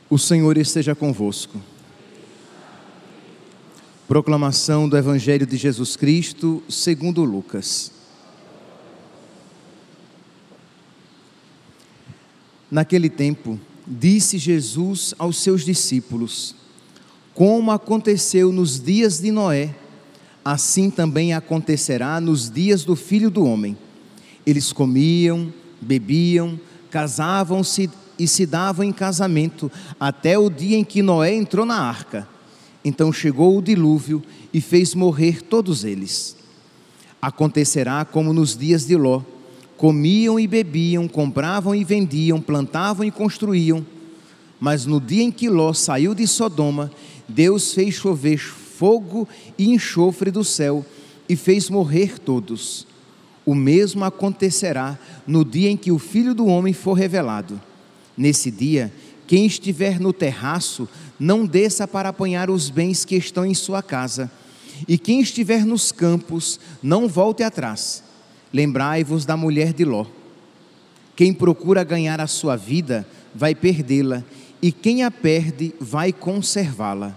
O Senhor esteja convosco. Proclamação do Evangelho de Jesus Cristo, segundo Lucas. Naquele tempo, disse Jesus aos seus discípulos: como aconteceu nos dias de Noé, assim também acontecerá nos dias do Filho do Homem. Eles comiam, bebiam, casavam-se e se davam em casamento, até o dia em que Noé entrou na arca. Então chegou o dilúvio e fez morrer todos eles. Acontecerá como nos dias de Ló: comiam e bebiam, compravam e vendiam, plantavam e construíam. Mas no dia em que Ló saiu de Sodoma, Deus fez chover fogo e enxofre do céu e fez morrer todos. O mesmo acontecerá no dia em que o Filho do Homem for revelado. Nesse dia, quem estiver no terraço, não desça para apanhar os bens que estão em sua casa. E quem estiver nos campos, não volte atrás. Lembrai-vos da mulher de Ló. Quem procura ganhar a sua vida, vai perdê-la, e quem a perde, vai conservá-la.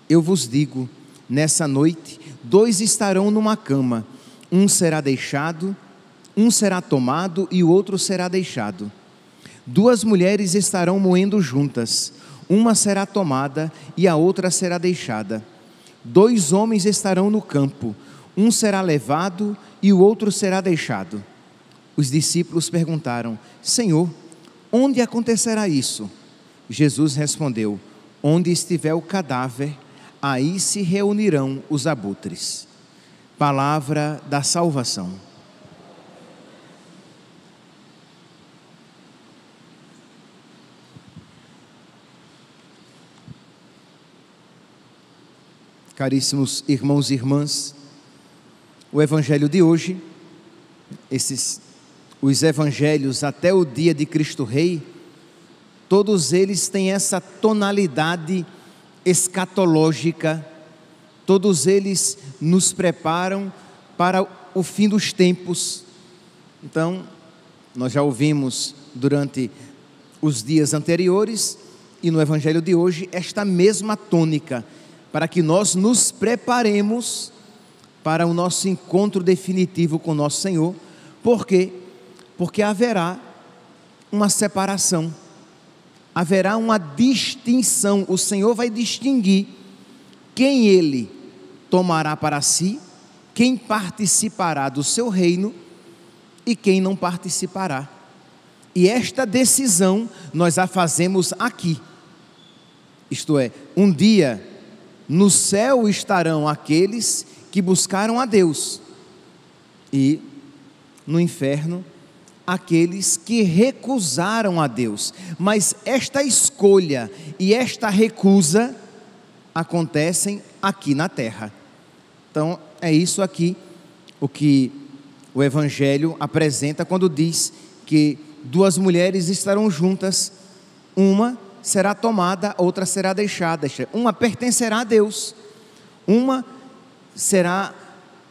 Eu vos digo, nessa noite, 2 estarão numa cama, um será deixado, um será tomado e o outro será deixado. 2 mulheres estarão moendo juntas, uma será tomada e a outra será deixada. 2 homens estarão no campo, um será levado e o outro será deixado. Os discípulos perguntaram: Senhor, onde acontecerá isso? Jesus respondeu: onde estiver o cadáver, aí se reunirão os abutres. Palavra da salvação. Caríssimos irmãos e irmãs, o Evangelho de hoje, os Evangelhos até o dia de Cristo Rei, todos eles têm essa tonalidade escatológica, todos eles nos preparam para o fim dos tempos. Então, nós já ouvimos durante os dias anteriores e no Evangelho de hoje esta mesma tônica, para que nós nos preparemos para o nosso encontro definitivo com nosso Senhor. Por quê? Porque haverá uma separação, haverá uma distinção. O Senhor vai distinguir quem Ele tomará para si, quem participará do seu reino e quem não participará. E esta decisão nós a fazemos aqui. Isto é, um dia no céu estarão aqueles que buscaram a Deus, e no inferno aqueles que recusaram a Deus. Mas esta escolha e esta recusa acontecem aqui na terra. Então é isso aqui o que o Evangelho apresenta quando diz que 2 mulheres estarão juntas, uma será tomada, outra será deixada. Uma pertencerá a Deus, uma será,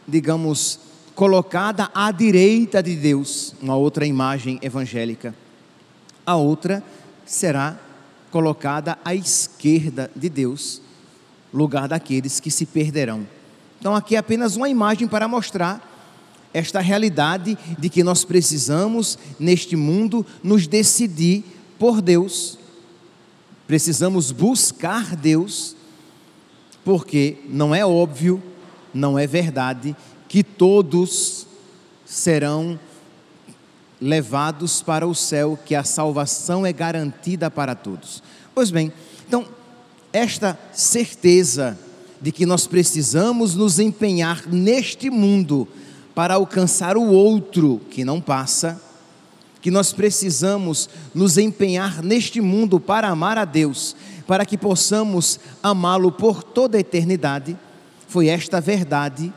digamos, colocada à direita de Deus, uma outra imagem evangélica. A outra será colocada à esquerda de Deus, lugar daqueles que se perderão. Então aqui é apenas uma imagem para mostrar esta realidade de que nós precisamos, neste mundo, nos decidir por Deus. Precisamos buscar Deus, porque não é óbvio, não é verdade que todos serão levados para o céu, que a salvação é garantida para todos. Pois bem, então, esta certeza de que nós precisamos nos empenhar neste mundo para alcançar o outro que não passa, que nós precisamos nos empenhar neste mundo para amar a Deus, para que possamos amá-lo por toda a eternidade, foi esta verdade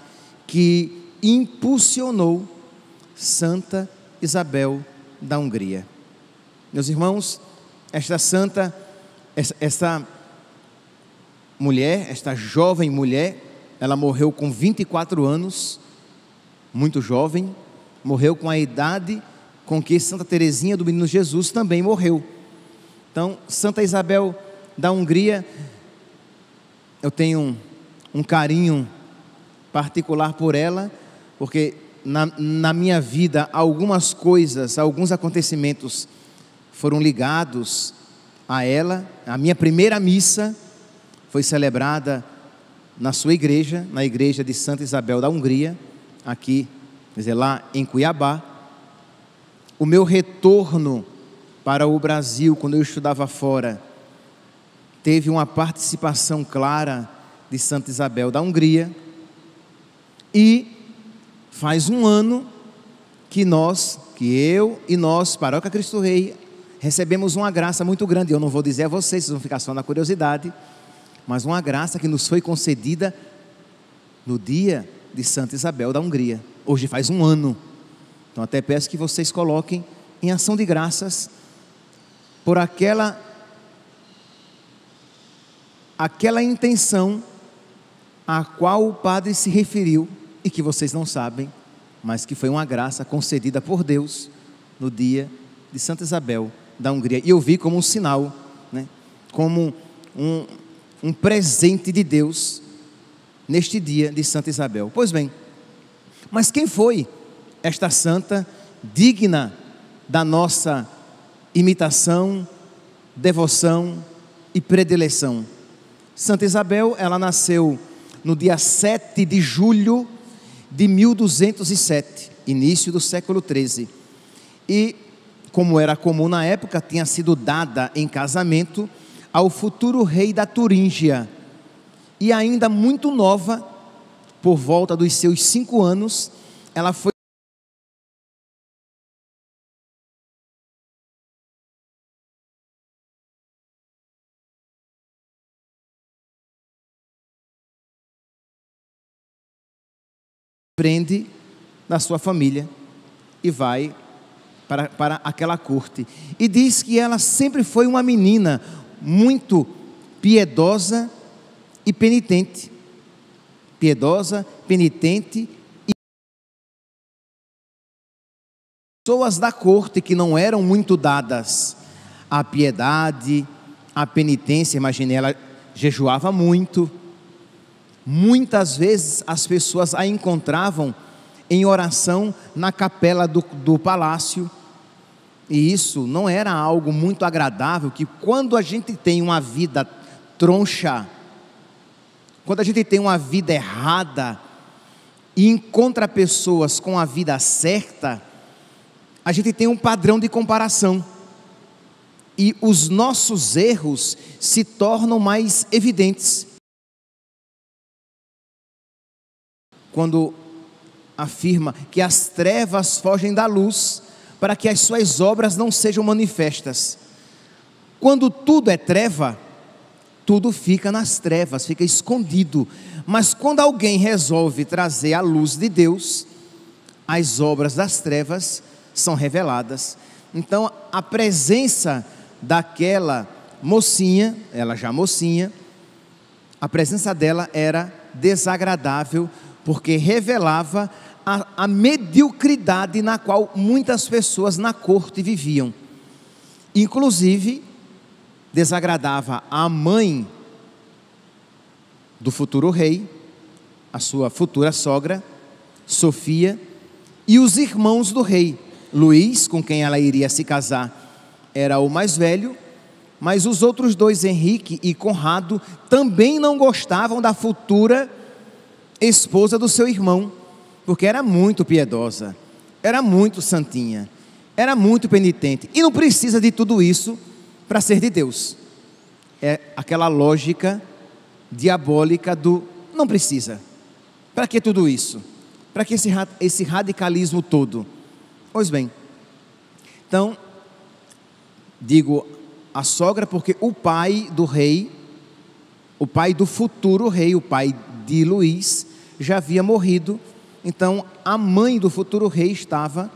que impulsionou Santa Isabel da Hungria. Meus irmãos, esta santa, esta mulher, esta jovem mulher, ela morreu com 24 anos, muito jovem, morreu com a idade com que Santa Teresinha do Menino Jesus também morreu. Então, Santa Isabel da Hungria, eu tenho um carinho particular por ela, porque na minha vida algumas coisas, alguns acontecimentos foram ligados a ela. A minha primeira missa foi celebrada na sua igreja, na igreja de Santa Isabel da Hungria, aqui, quer dizer, lá em Cuiabá. O meu retorno para o Brasil, quando eu estudava fora, teve uma participação clara de Santa Isabel da Hungria. E faz um ano que eu e nós, Paróquia Cristo Rei, recebemos uma graça muito grande. Eu não vou dizer a vocês vão ficar só na curiosidade, mas uma graça que nos foi concedida no dia de Santa Isabel da Hungria. Hoje faz um ano. Então até peço que vocês coloquem em ação de graças por aquela intenção a qual o padre se referiu e que vocês não sabem, mas que foi uma graça concedida por Deus no dia de Santa Isabel da Hungria. E eu vi como um sinal, né, como um presente de Deus neste dia de Santa Isabel. Pois bem, mas quem foi esta santa digna da nossa imitação, devoção e predileção? Santa Isabel, ela nasceu no dia 7 de julho de 1207, início do século XIII. E, como era comum na época, tinha sido dada em casamento ao futuro rei da Turíngia. E ainda muito nova, por volta dos seus 5 anos, ela foi prende da sua família e vai para aquela corte. E diz que ela sempre foi uma menina muito piedosa e penitente. Piedosa, penitente e pessoas da corte que não eram muito dadas à piedade, à penitência. Imaginei, ela jejuava muito. Muitas vezes as pessoas a encontravam em oração na capela do palácio, e isso não era algo muito agradável, que quando a gente tem uma vida troncha, quando a gente tem uma vida errada, e encontra pessoas com a vida certa, a gente tem um padrão de comparação, e os nossos erros se tornam mais evidentes. Quando afirma que as trevas fogem da luz, para que as suas obras não sejam manifestas. Quando tudo é treva, tudo fica nas trevas, fica escondido. Mas quando alguém resolve trazer a luz de Deus, as obras das trevas são reveladas. Então a presença daquela mocinha, ela já mocinha, a presença dela era desagradável, porque revelava a mediocridade na qual muitas pessoas na corte viviam. Inclusive, desagradava a mãe do futuro rei, a sua futura sogra, Sofia, e os irmãos do rei. Luís, com quem ela iria se casar, era o mais velho, mas os outros dois, Henrique e Conrado, também não gostavam da futura esposa do seu irmão, porque era muito piedosa, era muito santinha, era muito penitente, e não precisa de tudo isso para ser de Deus. É aquela lógica diabólica do não precisa. Para que tudo isso? Para que esse radicalismo todo? Pois bem, então digo a sogra porque o pai do rei, o pai do futuro rei, o pai de Luís, já havia morrido. Então a mãe do futuro rei estava,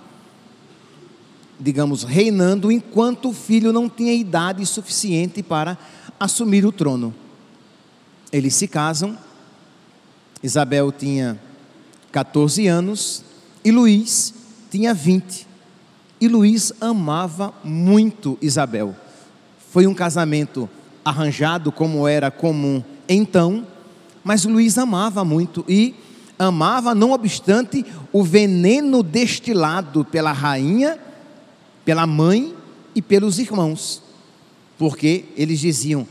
digamos, reinando, enquanto o filho não tinha idade suficiente para assumir o trono. Eles se casam. Isabel tinha 14 anos e Luís tinha 20. E Luís amava muito Isabel. Foi um casamento arranjado como era comum então, mas Luís amava muito e amava, não obstante o veneno destilado pela rainha, pela mãe e pelos irmãos, porque eles diziam: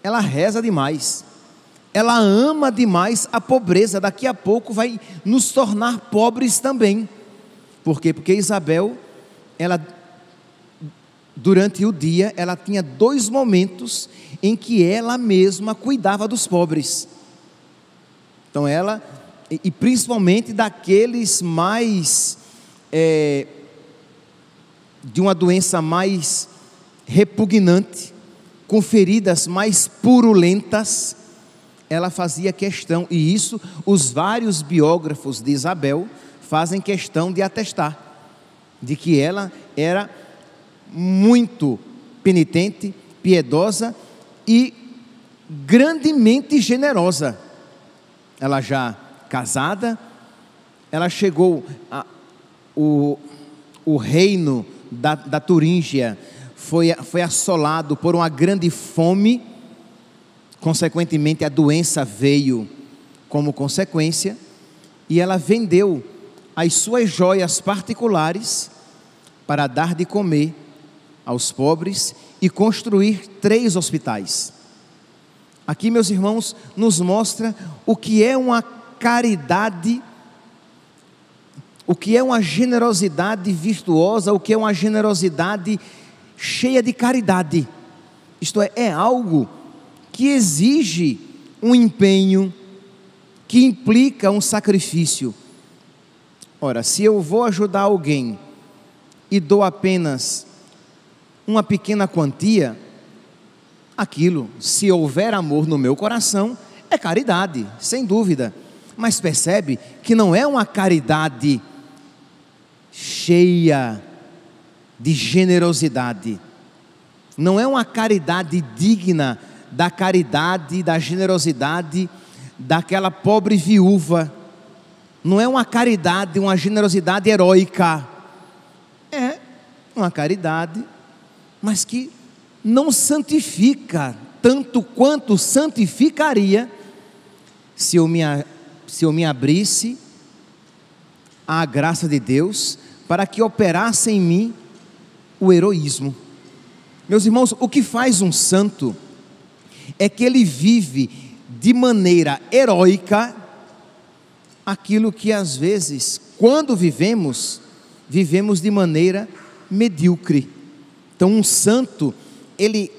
ela reza demais, ela ama demais a pobreza, daqui a pouco vai nos tornar pobres também. Por quê? Porque Isabel, ela, durante o dia, ela tinha 2 momentos em que ela mesma cuidava dos pobres. Então ela, e principalmente daqueles mais, de uma doença mais repugnante, com feridas mais purulentas, ela fazia questão, e isso os vários biógrafos de Isabel fazem questão de atestar, de que ela era muito penitente, piedosa e grandemente generosa. Ela já casada, ela chegou o reino da Turíngia foi assolado por uma grande fome, consequentemente a doença veio como consequência, e ela vendeu as suas joias particulares para dar de comer aos pobres e construir 3 hospitais. Aqui, meus irmãos, nos mostra o que é uma caridade, o que é uma generosidade virtuosa, o que é uma generosidade cheia de caridade. Isto é algo que exige um empenho, que implica um sacrifício. Ora, se eu vou ajudar alguém e dou apenas uma pequena quantia, aquilo, se houver amor no meu coração, é caridade, sem dúvida. Mas percebe que não é uma caridade cheia de generosidade, não é uma caridade digna da caridade, da generosidade daquela pobre viúva, não é uma caridade, uma generosidade heróica, é uma caridade, mas que não santifica tanto quanto santificaria se eu me abrisse à graça de Deus para que operasse em mim o heroísmo. Meus irmãos, o que faz um santo é que ele vive de maneira heróica aquilo que às vezes, quando vivemos de maneira medíocre. Então um santo, ele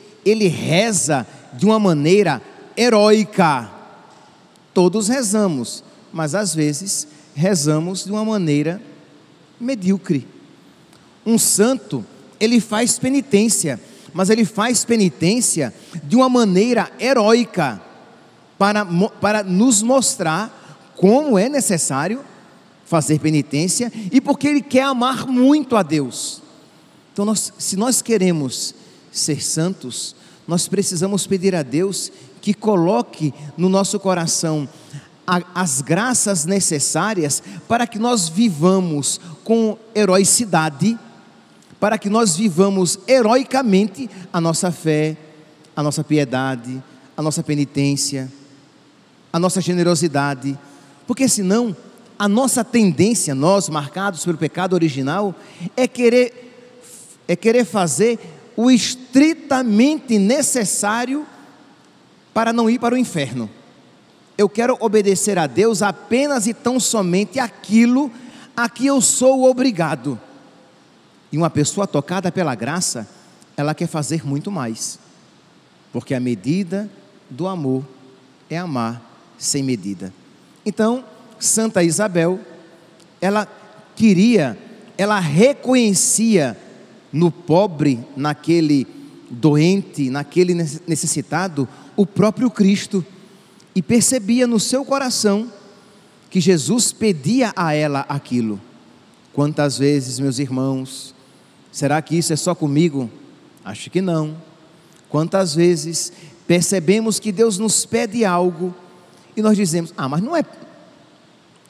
reza de uma maneira heróica. Todos rezamos, mas às vezes rezamos de uma maneira medíocre. Um santo, ele faz penitência, mas ele faz penitência de uma maneira heróica, para nos mostrar como é necessário fazer penitência, e porque ele quer amar muito a Deus. Então se nós queremos ser santos, nós precisamos pedir a Deus que coloque no nosso coração as graças necessárias para que nós vivamos com heroicidade, para que nós vivamos heroicamente a nossa fé, a nossa piedade, a nossa penitência, a nossa generosidade, porque senão a nossa tendência, nós marcados pelo pecado original, é querer fazer o estritamente necessário para não ir para o inferno. Eu quero obedecer a Deus apenas e tão somente aquilo a que eu sou obrigado. E uma pessoa tocada pela graça, ela quer fazer muito mais, porque a medida do amor é amar sem medida. Então, Santa Isabel, ela reconhecia no pobre, naquele doente, naquele necessitado, o próprio Cristo, e percebia no seu coração que Jesus pedia a ela aquilo. Quantas vezes, meus irmãos, será que isso é só comigo? Acho que não. Quantas vezes percebemos que Deus nos pede algo e nós dizemos: mas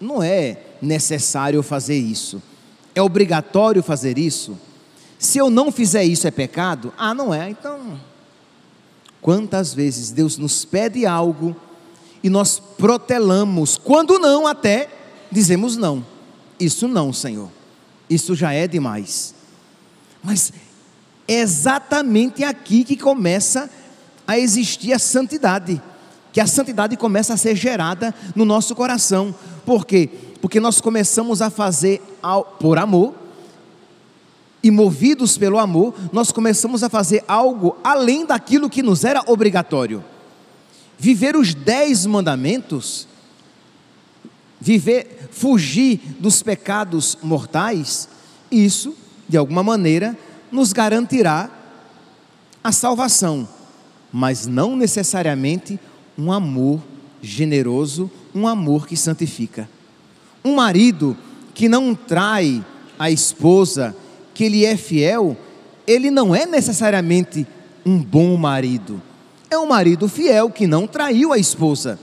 não é necessário fazer isso, é obrigatório fazer isso, se eu não fizer isso é pecado? Não é, então Quantas vezes Deus nos pede algo e nós protelamos, quando não até dizemos não. Isso não, Senhor, isso já é demais. Mas é exatamente aqui que começa a existir a santidade, que a santidade começa a ser gerada no nosso coração. Por quê? Porque nós começamos a fazer por amor, e movidos pelo amor, nós começamos a fazer algo além daquilo que nos era obrigatório. Viver os 10 mandamentos, fugir dos pecados mortais, isso, de alguma maneira, nos garantirá a salvação, mas não necessariamente um amor generoso, um amor que santifica. Um marido que não trai a esposa, que ele é fiel, ele não é necessariamente um bom marido. É um marido fiel que não traiu a esposa.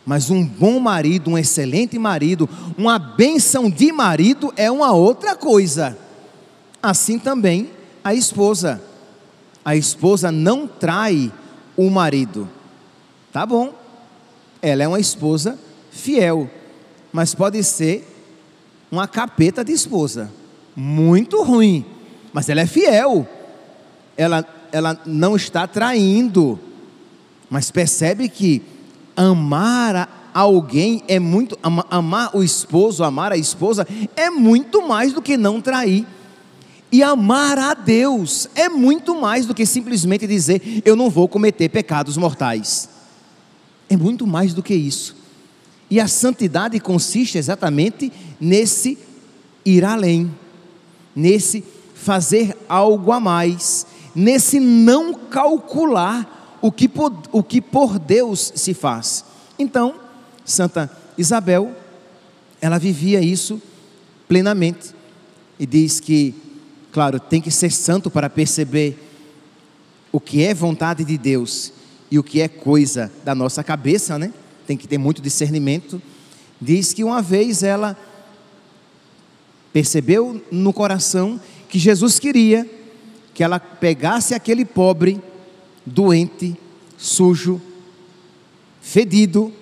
Mas um bom marido, um excelente marido, uma bênção de marido é uma outra coisa. Assim também a esposa. A esposa não trai o marido. Tá bom, ela é uma esposa fiel, mas pode ser uma capeta de esposa, muito ruim, mas ela é fiel. Ela não está traindo, mas percebe que amar alguém é muito, amar o esposo, amar a esposa é muito mais do que não trair. E amar a Deus é muito mais do que simplesmente dizer: eu não vou cometer pecados mortais. É muito mais do que isso. E a santidade consiste exatamente nesse ir além, nesse fazer algo a mais, nesse não calcular o que por Deus se faz. Então, Santa Isabel, ela vivia isso plenamente, e diz que, claro, tem que ser santo para perceber o que é vontade de Deus e o que é coisa da nossa cabeça, né? Tem que ter muito discernimento. Diz que uma vez ela percebeu no coração que Jesus queria que ela pegasse aquele pobre, doente, sujo, fedido,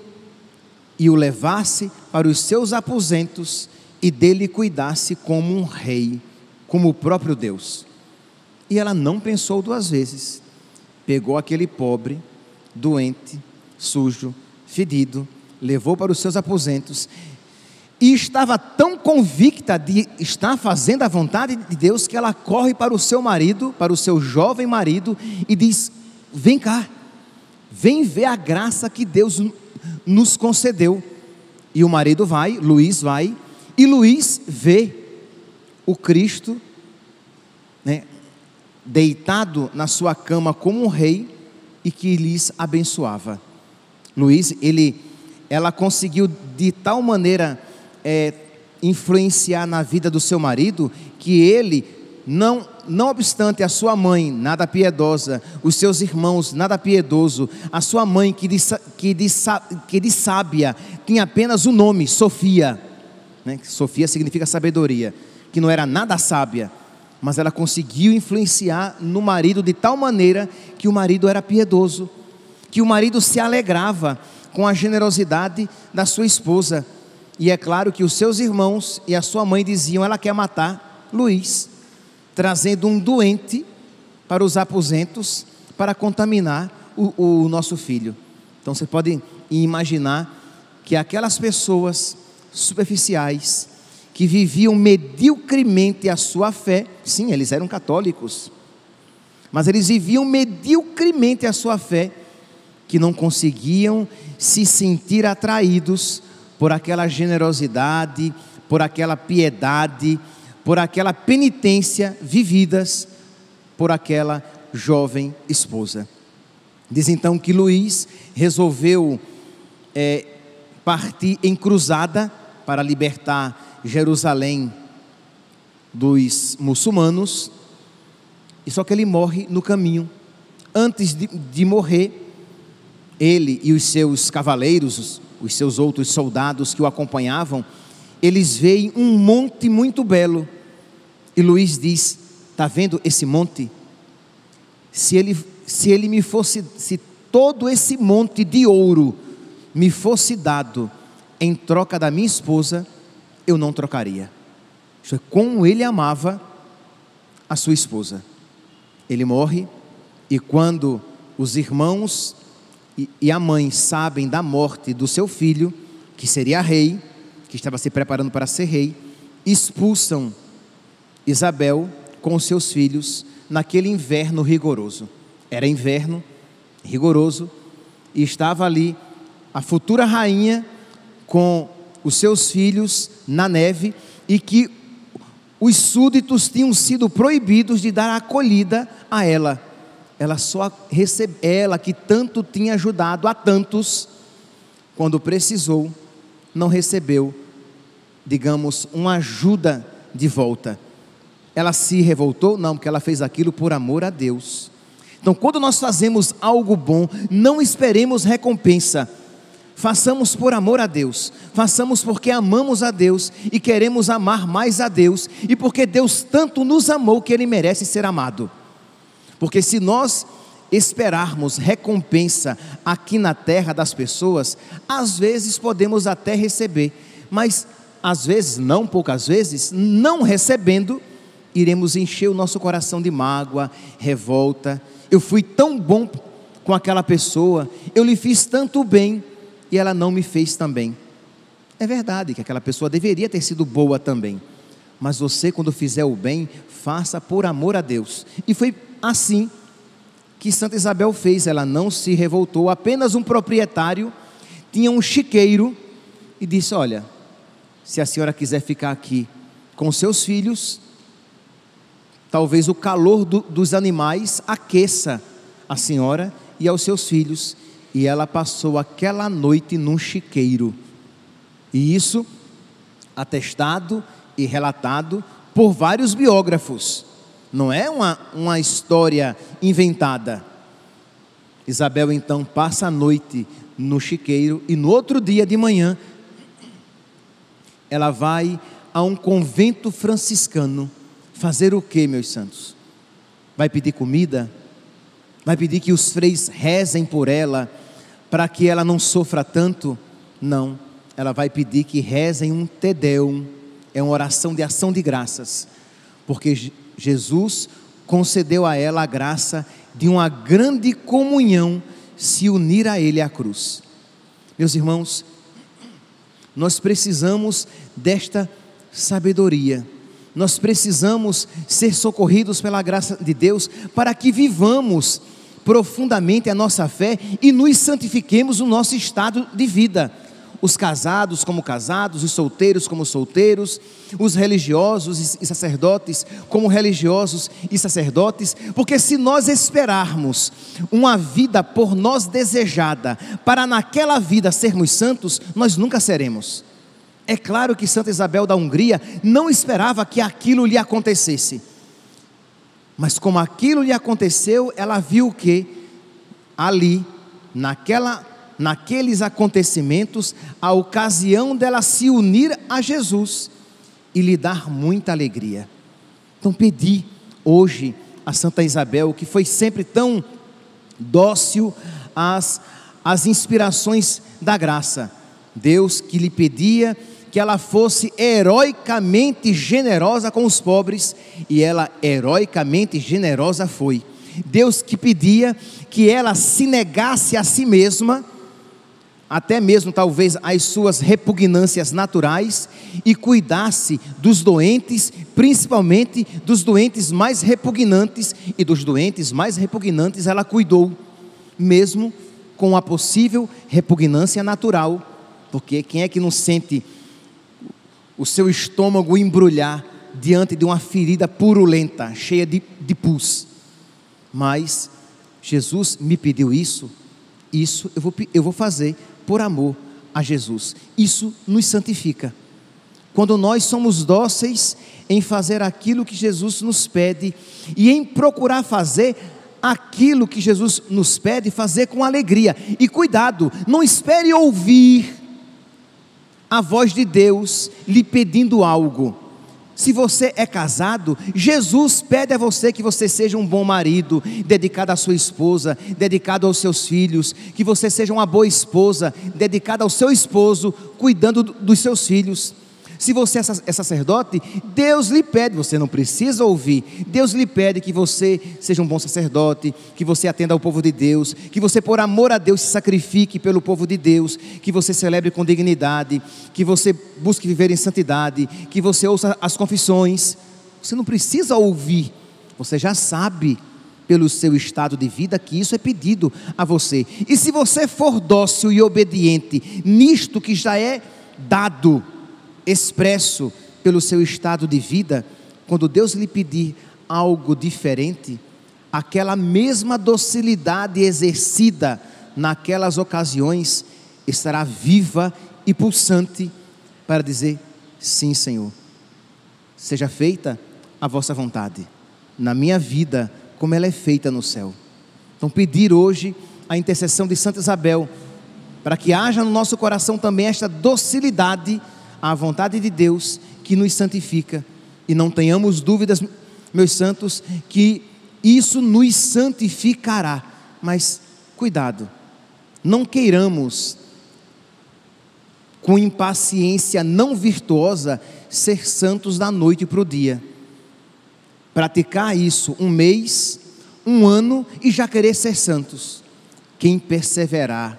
e o levasse para os seus aposentos e dele cuidasse como um rei, como o próprio Deus. E ela não pensou 2 vezes, pegou aquele pobre, doente, sujo, fedido, levou para os seus aposentos, e estava tão convicta de estar fazendo a vontade de Deus, que ela corre para o seu marido, para o seu jovem marido, e diz: vem cá, vem ver a graça que Deus nos concedeu. E o marido vai, Luís vai, e Luís vê o Cristo, né, deitado na sua cama como um rei, e que lhes abençoava. Luís, ela conseguiu de tal maneira influenciar na vida do seu marido, que ele, não obstante a sua mãe nada piedosa, os seus irmãos nada piedoso, a sua mãe que de sábia tinha apenas o nome Sofia, né? Sofia significa sabedoria, que não era nada sábia, mas ela conseguiu influenciar no marido de tal maneira que o marido era piedoso, que o marido se alegrava com a generosidade da sua esposa. E é claro que os seus irmãos e a sua mãe diziam: ela quer matar Luís, trazendo um doente para os aposentos para contaminar o nosso filho. Então você pode imaginar que aquelas pessoas superficiais, que viviam mediocremente a sua fé, sim, eles eram católicos, mas eles viviam mediocremente a sua fé, que não conseguiam se sentir atraídos por aquela generosidade, por aquela piedade, por aquela penitência vividas por aquela jovem esposa. Diz então que Luís resolveu partir em cruzada para libertar Jerusalém dos muçulmanos, e só que ele morre no caminho. Antes de morrer, ele e os seus cavaleiros, os seus outros soldados que o acompanhavam, eles veem um monte muito belo, e Luís diz: está vendo esse monte? Se ele se todo esse monte de ouro me fosse dado em troca da minha esposa, eu não trocaria. Isso é como ele amava a sua esposa. Ele morre, e quando os irmãos e a mãe sabem da morte do seu filho, que seria rei, que estava se preparando para ser rei, expulsam Isabel com os seus filhos naquele inverno rigoroso. Era inverno rigoroso, e estava ali a futura rainha com os seus filhos na neve, e que os súditos tinham sido proibidos de dar acolhida a ela. Ela que tanto tinha ajudado a tantos, quando precisou, não recebeu, digamos, uma ajuda de volta. Ela se revoltou? Não, porque ela fez aquilo por amor a Deus. Então, quando nós fazemos algo bom, não esperemos recompensa. Façamos por amor a Deus, façamos porque amamos a Deus e queremos amar mais a Deus, e porque Deus tanto nos amou que Ele merece ser amado. Porque se nós esperarmos recompensa aqui na terra das pessoas, às vezes podemos até receber, mas às vezes, não poucas vezes, não recebendo, iremos encher o nosso coração de mágoa, revolta. Eu fui tão bom com aquela pessoa, eu lhe fiz tanto bem, e ela não me fez também. É verdade que aquela pessoa deveria ter sido boa também, mas você, quando fizer o bem, faça por amor a Deus. E foi assim que Santa Isabel fez. Ela não se revoltou. Apenas um proprietário tinha um chiqueiro e disse: olha, se a senhora quiser ficar aqui com seus filhos, talvez o calor dos animais aqueça a senhora e aos seus filhos. E ela passou aquela noite num chiqueiro, e isso atestado e relatado por vários biógrafos, não é uma história inventada. Isabel então passa a noite no chiqueiro, e no outro dia de manhã ela vai a um convento franciscano fazer o que, meus santos? Vai pedir comida? Vai pedir que os freis rezem por ela, para que ela não sofra tanto? Não, ela vai pedir que rezem um Te Deum, é uma oração de ação de graças, porque Jesus concedeu a ela a graça de uma grande comunhão, se unir a Ele à cruz. Meus irmãos, nós precisamos desta sabedoria, nós precisamos ser socorridos pela graça de Deus, para que vivamos profundamente a nossa fé e nos santifiquemos no nosso estado de vida. Os casados como casados, os solteiros como solteiros, os religiosos e sacerdotes como religiosos e sacerdotes, porque se nós esperarmos uma vida por nós desejada, para naquela vida sermos santos, nós nunca seremos. É claro que Santa Isabel da Hungria não esperava que aquilo lhe acontecesse, mas como aquilo lhe aconteceu, ela viu que ali, naqueles acontecimentos, a ocasião dela se unir a Jesus e lhe dar muita alegria. Então pedi hoje a Santa Isabel, que foi sempre tão dócil às inspirações da graça, Deus que lhe pedia que ela fosse heroicamente generosa com os pobres, e ela heroicamente generosa foi. Deus que pedia que ela se negasse a si mesma, até mesmo talvez as suas repugnâncias naturais, e cuidasse dos doentes, principalmente dos doentes mais repugnantes, e dos doentes mais repugnantes ela cuidou, mesmo com a possível repugnância natural, porque quem é que não sente o seu estômago embrulhar diante de uma ferida purulenta, cheia de pus? Mas Jesus me pediu isso eu vou fazer por amor a Jesus. Isso nos santifica. Quando nós somos dóceis em fazer aquilo que Jesus nos pede, e em procurar fazer aquilo que Jesus nos pede, fazer com alegria. E cuidado, não espere ouvir a voz de Deus lhe pedindo algo. Se você é casado, Jesus pede a você que você seja um bom marido, dedicado à sua esposa, dedicado aos seus filhos, que você seja uma boa esposa, dedicada ao seu esposo, cuidando dos seus filhos. Se você é sacerdote, Deus lhe pede, você não precisa ouvir, Deus lhe pede que você seja um bom sacerdote, que você atenda ao povo de Deus, que você por amor a Deus se sacrifique pelo povo de Deus, que você celebre com dignidade, que você busque viver em santidade, que você ouça as confissões. Você não precisa ouvir, você já sabe pelo seu estado de vida que isso é pedido a você. E se você for dócil e obediente nisto que já é dado, expresso pelo seu estado de vida, quando Deus lhe pedir algo diferente, aquela mesma docilidade exercida naquelas ocasiões estará viva e pulsante para dizer: sim, Senhor, seja feita a vossa vontade na minha vida como ela é feita no céu. Então pedir hoje a intercessão de Santa Isabel para que haja no nosso coração também esta docilidade à vontade de Deus que nos santifica, e não tenhamos dúvidas, meus santos, que isso nos santificará. Mas cuidado, não queiramos com impaciência não virtuosa ser santos da noite para o dia, praticar isso um mês, um ano e já querer ser santos. Quem perseverar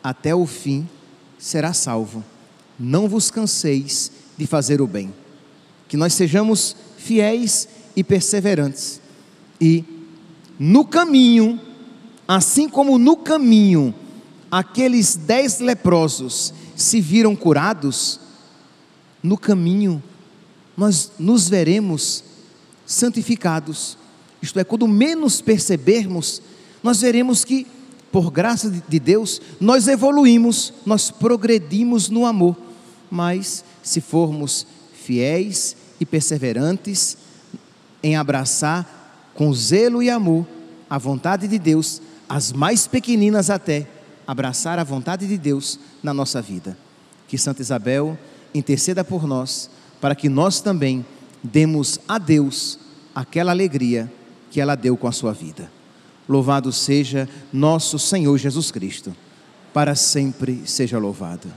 até o fim será salvo. Não vos canseis de fazer o bem. Que nós sejamos fiéis e perseverantes. E no caminho, assim como no caminho, aqueles 10 leprosos se viram curados, no caminho nós nos veremos santificados. Isto é, quando menos percebermos, nós veremos que, por graça de Deus, nós evoluímos, nós progredimos no amor. Mas se formos fiéis e perseverantes em abraçar com zelo e amor a vontade de Deus, as mais pequeninas até, abraçar a vontade de Deus na nossa vida. Que Santa Isabel interceda por nós, para que nós também demos a Deus aquela alegria que ela deu com a sua vida. Louvado seja nosso Senhor Jesus Cristo, para sempre seja louvado.